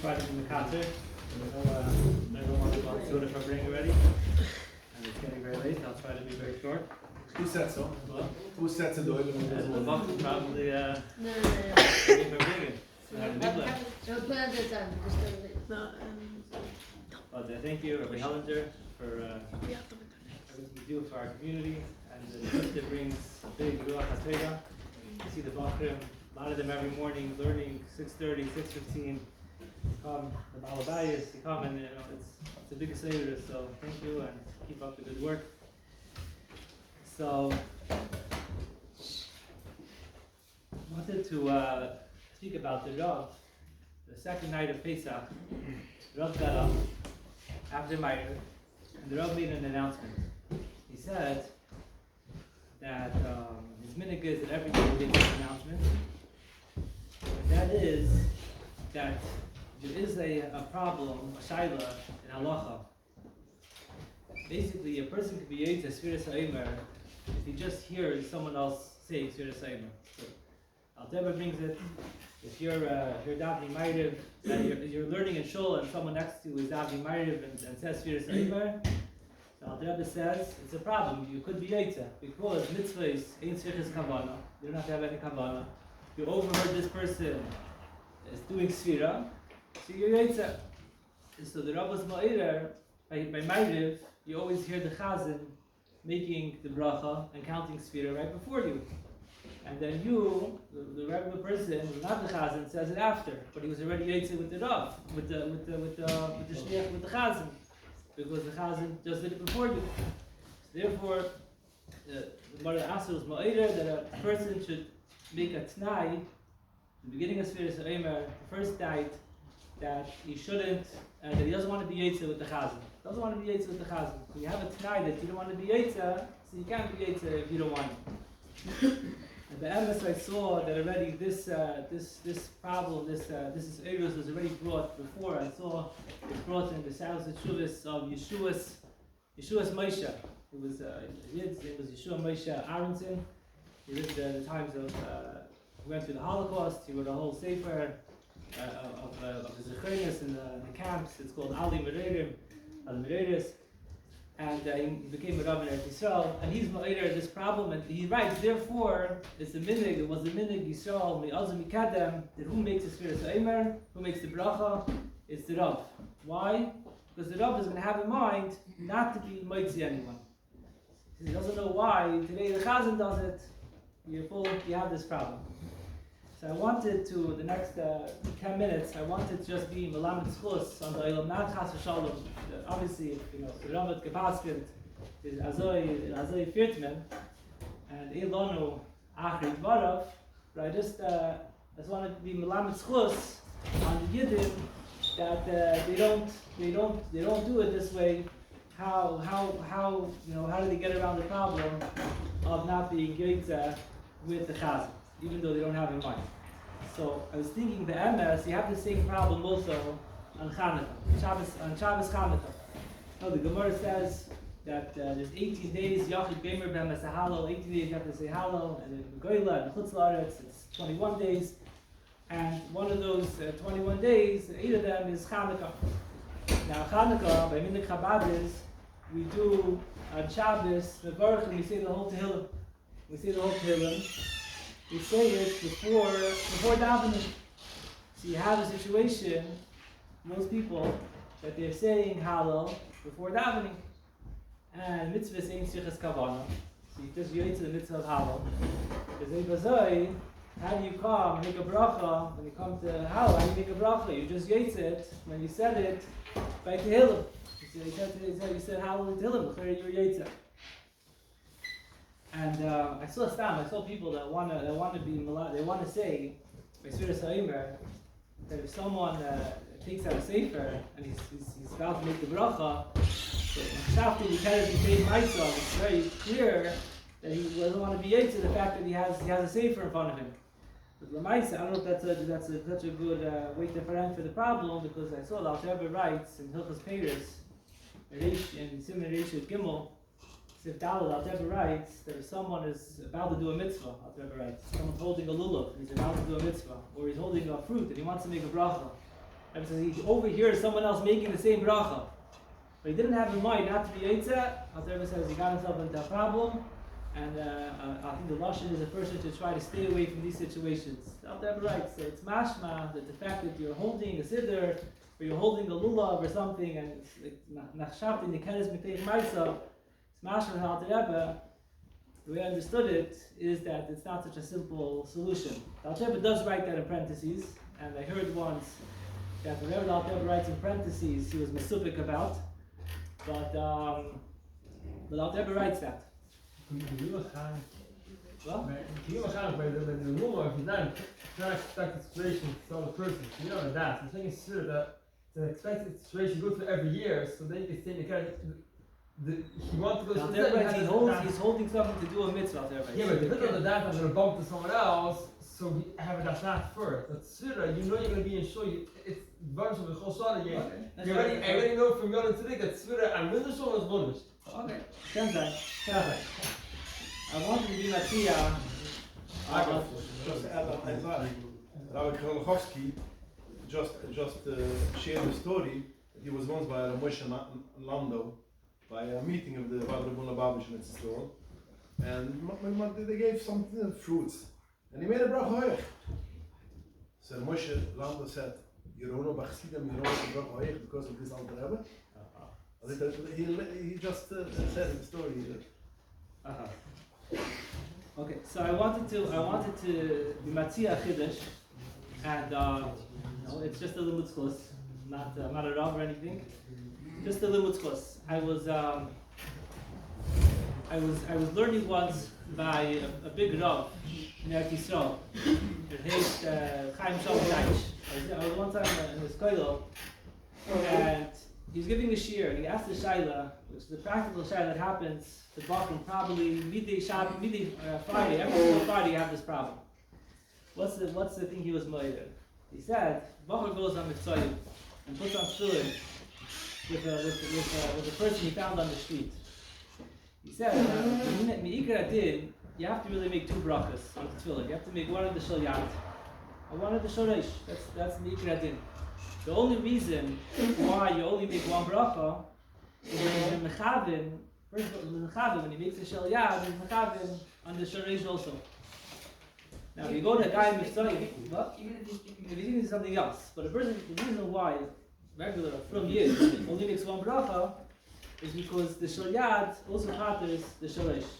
try to do the concert. I don't want to go to it for bring already. And it's getting very late. I'll try to be very short. Who said so? What? Who said so? The box is probably No. bringing. But thank you, Rabbi Hellinger, for everything you do for our community. And the sister brings a big Ruach HaTorah. You see the Bachrim, a lot of them every morning learning 6:30, 6:15. Come, the Balabayas, you come and it's the biggest Seder, so thank you and keep up the good work. So, I wanted to speak about the Rav. The second night of Pesach, the Rav got up after Ma'ir, and the Rav made an announcement. He said that his minhag is that every day he makes an announcement. And that is that there is a problem, a shaila in halacha. Basically, a person could be yetz Sfiras HaOmer if he just hears someone else say Sfiras HaOmer. So, Al-Teba brings it. If you're davening Ma'ariv, and you're learning in shul, and someone next to you is davening Ma'ariv and says Sfiras HaOmer, so Al-Teba says it's a problem. You could be yetz because Mitzvos ain't Tzerichos Kavana. You don't have to have any Kavana. You overheard this person is doing Sfira. So you're Yetzer. So the Rabbis Ma'irer, by Ma'ariv, you always hear the Chazan making the bracha and counting Sfira right before you. And then you, the regular person, who's not the Chazan, says it after. But he was already Yetzer with the Rav, with the Shliach, with the Chazan. Because the Chazan just did it before you. So therefore, the Mara Asr was Ma'irer that a person should make a T'nai, the beginning of Sfiras HaOmer, the first night, that he shouldn't, that he doesn't want to be Yetzer with the Chazan. Doesn't want to be Yetzer with the Chazan. So you have a T'nai that you don't want to be Yetzer, so you can't be Yetzer if you don't want to. And the emes I saw that already this problem, this Eirus was already brought before. I saw it brought in the Saros Shuvas of Yeshua's Moshe. It was his name was Yeshua Moshe Aronson. He lived the times of he went through the Holocaust. He wrote a whole sefer of the Tzerichos in the camps. It's called Ali Mereiris, and he became a Rabbi in Israel. And he's Ma'ir this problem, and he writes, therefore, it's the minhag. It was the minhag Yisrael Me'azim Mikadem. That who makes the Sfiras HaOmer, who makes the bracha, it's the Rav. Why? Because the Rav is going to have in mind not to be Moitzi anyone. He doesn't know why. Today the Chazan does it. You have this problem. So I wanted to, the next 10 minutes, I wanted to just be Melamed Tzchus on the Eilam, not Chas v'Shalom. Obviously, the Ramat Gepaskent is Azoi Firtman, and Ilonu Achri Dvarav, but I just wanted to be Melamed Tzchus on the Yidden that they don't do it this way. How do they get around the problem of not being Yetzer with the Chazan, even though they don't have in mind? So I was thinking the emes, you have the same problem also on Chanukah, on Shabbos Chanukah. No, the Gemara says that there's 18 days, Yachid Gamer B'hem as a Halal, 18 days you have to say Halal, and in Goyla and Chutz La'aretz it's 21 days, and one of those 21 days, 8 of them is Chanukah. Now Chanukah, by Minhag Chabadis, we do on Shabbos, the Baruch, and we say the whole Tehillim. We say it before davening. So you have a situation, most people, that they're saying Halal before davening. And Mitzvos ain't Tzerichos Kavana. So you just yetz the mitzvah of Halal. Because how do you come, make a bracha, when you come to Halal, how do you make a bracha? You just yetz it, when you said it, by Tehillim. You said Halal in Tehillim, you're yetz. And I saw people that want to say by Sfiras HaOmer that if someone takes out a sefer and he's about to make the bracha, so Shafti because he paid myself, it's very clear that he doesn't want to be yetzer the fact that he has a sefer in front of him. But Lamaisa, I don't know if that's such a good way to differentiate for the problem, because I saw that Rabbi writes in Hilchos Peiros in Siman Reish Gimel. Sif Daled, Al-Teba writes that if someone is about to do a mitzvah, Al-Teba writes, someone's holding a lulav, and he's about to do a mitzvah, or he's holding a fruit and he wants to make a bracha, Rabbi says he overhears someone else making the same bracha, but he didn't have in mind not to be Eitzah. Rabbi says he got himself into a problem, and I think the lashon is a person to try to stay away from these situations. Rabbi writes that it's mashma that the fact that you're holding a siddur or you're holding a lulav or something, and it's like nachshavti nikeres mitei ma'isa, it's mashma Alter Rebbe. The way I understood it is that it's not such a simple solution. The Alter Rebbe does write that in parentheses, and I heard once that whatever the Alter Rebbe writes in parentheses, he was mesupik about, but the Alter Rebbe writes that. Well? By the normal, if you don't expect the situation to tell the person, you know that. The thing is sure that the expected situation goes through every year, so they can say he wants to go through He's holding something to do a mitzvah. Yeah, but the middle of the dance, I'm going to bump to someone else, so we have it not first. That's surah, you know you're going to be in shul. It's bunch of the chosana. I already know from Yom today that surah and middle shul is bonus. Okay. Kenzai. I wanted to be Matia. Just to add on Isaiah, Rabbi Wilmovsky just shared the story that he was once by a Moshe in Landau by a meeting of the Vadrabun Babish in Tzerichos, and they gave some fruits, and he made a bracha hoyach. So Moshe Landau said, "You don't know Bachsidim, you don't know the bracha hoyach because of this Alter Rebbe." He just said in the story. Okay, so I wanted to be Matzia Chiddush, and it's just a Mitzvos, not a Rav or anything, just a Mitzvos. I was learning once by a big Rav in Eretz Yisrael. It named Chaim Shalom Deitch. I was one time in his kollel, and he was giving a shiur, and he asked the shaila, which is the practical shaila that happens to Bakum probably midday Friday. Every single Friday you have this problem. What's the thing he was moeder? He said, Bacher goes on Mitzvah and puts on tefillin with a person he found on the street. He said, you have to really make two brachas on tefillin. You have to make one of the shel yad and one of the shel reish. That's Meikar Adin. The only reason why you only make one bracha is when you're mechavin. First of all, mechavin, when he makes a shel yad, he's mechavin on the shel reish also. Now, if you go to a guy in Mitzvah, well, even if he's doing something else, but the reason why regular from Yid only makes one bracha is because the shel yad also chatters the shel reish.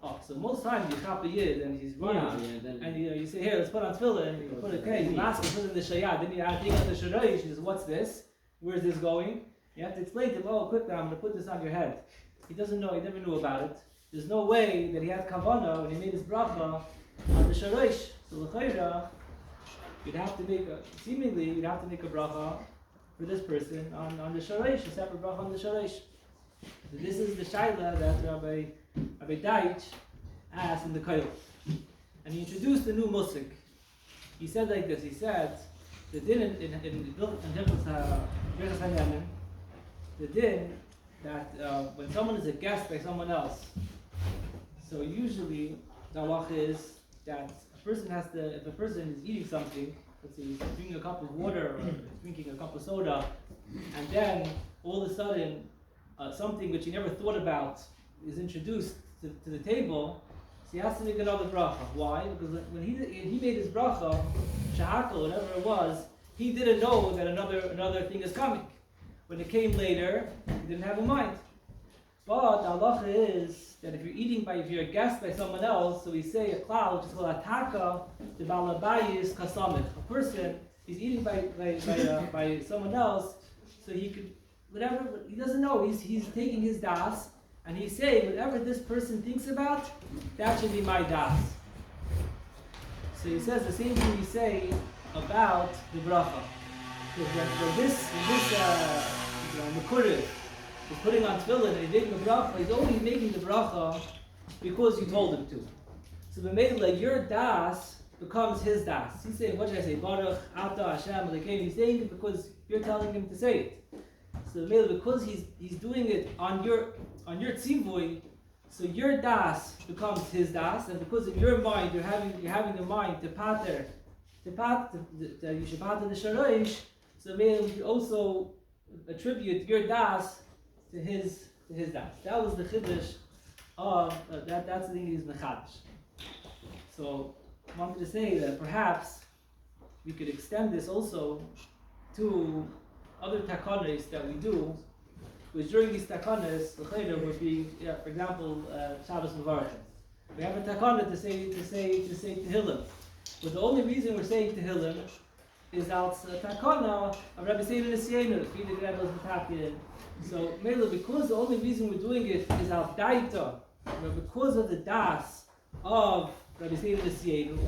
Oh, so most times you chop a Yid and he's running, and you say, here, let's put on tefillin, and you put a cake, you ask him to put in the shel yad, then you take out the shel reish, he says, what's this? Where's this going? You have to explain to him, oh, quick now, I'm going to put this on your head. He doesn't know, he never knew about it. There's no way that he had Kavana when he made his bracha on the shel reish. So l'chayra, you'd have to make a bracha for this person on the shel reish, a separate bracha on the shel reish. So this is the shaila that Rabbi Deitch asked in the kollel. And he introduced the new musik. He said like this, he said, the din in the din that when someone is a guest by someone else, so usually the halacha is that a person has to, if a person is eating something, let's say he's drinking a cup of water or drinking a cup of soda, and then all of a sudden something which he never thought about is introduced to the table, so he has to make another bracha. Why? Because when he made his bracha, shahakal, whatever it was, he didn't know that another thing is coming. When it came later, he didn't have in mind. But the halacha is that if you're a guest by someone else, so we say a klal, which is called ataka, the balabayis kasamich. A person is eating by someone else, so he could, whatever, he doesn't know, he's taking his das, and he's saying, whatever this person thinks about, that should be my das. So he says the same thing we say about the bracha. When this Mekurev is putting on tefillin and he's making the bracha, he's only making the bracha because you told him to. So the Meila, your das becomes his das. He's saying, what should I say? Baruch, Ata, Hashem, Elokeinu. He's saying it because you're telling him to say it. So the Meila, because he's doing it on your tzivui, so your das becomes his das, and because in your mind you're having the mind to pater the Yishapata the Sharoish, so maybe we could also attribute your das to his das. That was the chiddush of that's the thing he's mechadish. So I wanted to say that perhaps we could extend this also to other takanas that we do, which during these takanas, the chayda would be, for example, Shabbos Mevarachim. We have a takana to say Tehillim, but the only reason we're saying Tehillim is out takana of Rabbi Seir Nisiyenu, the Fide Grebels Metakin. So Mela, because the only reason we're doing it is out daita, because of the das of Rabbi Seir Nisiyenu,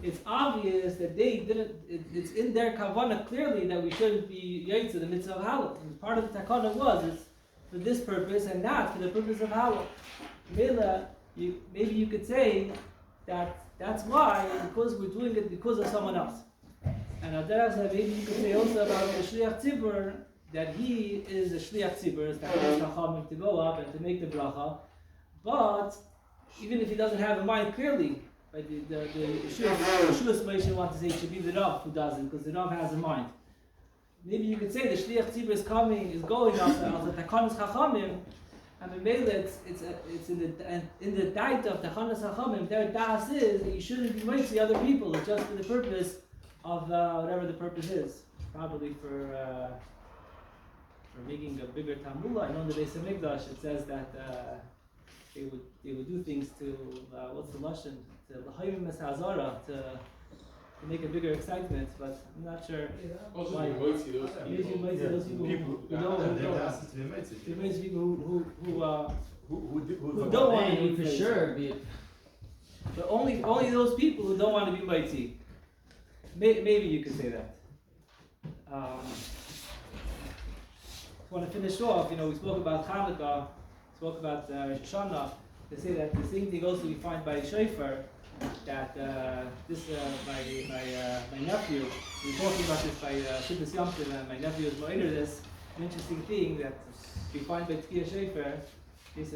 it's obvious that they didn't. It's in their Kavana clearly that we shouldn't be yaitz the mitzvah of halal. And part of the takana was it's for this purpose and not for the purpose of halal. Mela, maybe you could say that that's why, because we're doing it because of someone else. And maybe you could say also about the Shliach Tzibur, that he is a Shliach Tzibur, to go up and to make the bracha. But even if he doesn't have a mind clearly, like the Yeshua Moshe wants to say it should be the Rav who does it, because the Rav has a mind. Maybe you could say the Shliach Tzibur is going up the Takanos Chachamim, and the Mele, it's in the diet of the Takanos Chachamim. Their das is that you shouldn't be waiting other people. It's just for the purpose of whatever the purpose is, probably for making a bigger tamula. I know in the Beis Hamikdash it says that they would do things to what's the lashon, to l'chayim es-hazara, to make a bigger excitement, but I'm not sure. Also, why. you might see those people. People who don't Don't want to be for sure. But only those people who don't want to be mighty. Maybe you could say that. I want to finish off. We spoke about Chanukah, spoke about Rosh Hashanah. They say that the same thing also we find by Shofar, that my nephew, we were talking about this by Shibbos Yom Tov, and my nephew was more into this. An interesting thing that we find by Tkiyah Shofar, his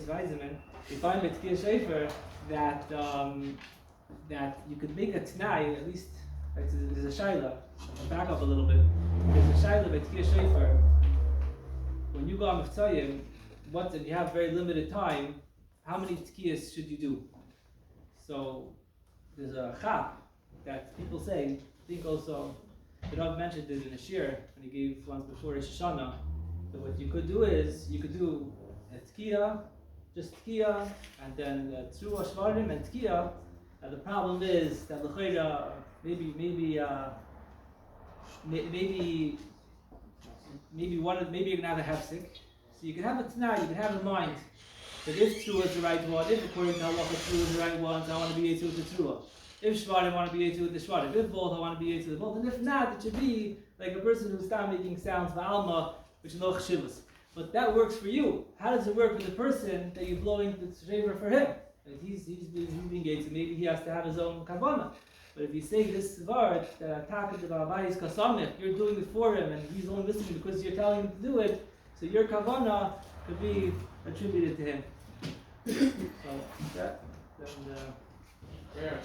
Weizeman, we find by Tkiyah Shofar that you could make a t'nai, at least there's a shaila. I'll back up a little bit. There's a shaila by Tkiyah Shofar. When you go on Mivtzayim, and you have very limited time, how many tkiyas should you do? So there's a chap that people say, I think also, the Rabbi mentioned it in a shir when he gave once before Rosh Hashanah. So what you could do is, you could do a tkiya, just tkiya, and then tzruah shvarim and tkiya. And the problem is that l'chayra, maybe you're gonna have a hefsek. So you can have a t'nai, you can have in mind that if Tzruah is the right one, if according to halacha Tzruah is the right one, so I want to be Yetzu with the Tzruah. If Shvarim, I want to be Yetzu with the Shvarim. If both, I want to be Yetzu with both. And if not, it should be like a person who's not making sounds v'alma, which is no chshivas. But that works for you. How does it work for the person that you're blowing the shaver for him? Like he's being Yetzu, maybe he has to have his own Kavana. But if you say this word, you're doing it for him, and he's only listening because you're telling him to do it, so your Kavana could be attributed to him. So that, then, Yeah.